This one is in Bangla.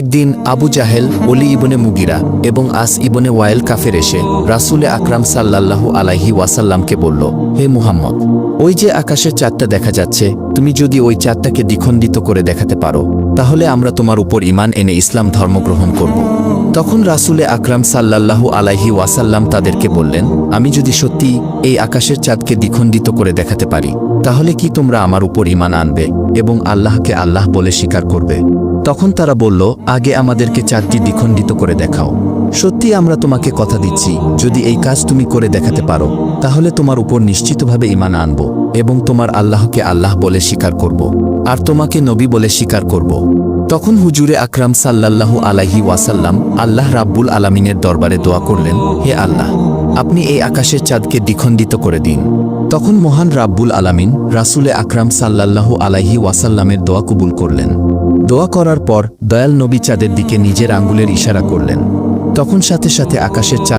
একদিন আবু জাহেল, ওলি ইবনে মুগিরা এবং আস ইবনে ওয়াইল কাফের এসে রাসূলে আকরাম সাল্লাল্লাহু আলাইহি ওয়াসাল্লামকে বলল, হে মুহাম্মদ, ওই যে আকাশের চাঁদটা দেখা যাচ্ছে, তুমি যদি ওই চাঁদটাকে দ্বিখণ্ডিত করে দেখাতে পারো, তাহলে আমরা তোমার উপর ঈমান এনে ইসলাম ধর্ম গ্রহণ করব। তখন রাসূলে আকরাম সাল্লাল্লাহু আলাইহি ওয়াসাল্লাম তাদেরকে বললেন, আমি যদি সত্যি এই আকাশের চাঁদকে দ্বিখণ্ডিত করে দেখাতে পারি, তাহলে কি তোমরা আমার উপর ঈমান আনবে এবং আল্লাহকে আল্লাহ বলে স্বীকার করবে? তখন তারা বলল, আগে আমাদেরকে চাঁদটি দ্বিখণ্ডিত করে দেখাও। সত্যি আমরা তোমাকে কথা দিচ্ছি, যদি এই কাজ তুমি করে দেখাতে পারো, তাহলে তোমার উপর নিশ্চিতভাবে ঈমান আনব এবং তোমার আল্লাহকে আল্লাহ বলে স্বীকার করব, আর তোমাকে নবী বলে স্বীকার করব। তখন হুজুরে আকরাম সাল্লাল্লাহু আলাইহি ওয়াসাল্লাম আল্লাহ রাব্বুল আলামিনের দরবারে দোয়া করলেন, হে আল্লাহ, আপনি এই আকাশের চাঁদকে দ্বিখণ্ডিত করে দিন। তখন মহান রাব্বুল আলামিন রাসূলে আকরাম সাল্লাল্লাহু আলাইহি ওয়াসাল্লামের দোয়া কবুল করলেন। দোয়া করার পর দয়াল নবী চাঁদের দিকে নিজের আঙ্গুলের ইশারা করলেন। তখন সাথে সাথে আকাশের চাঁদ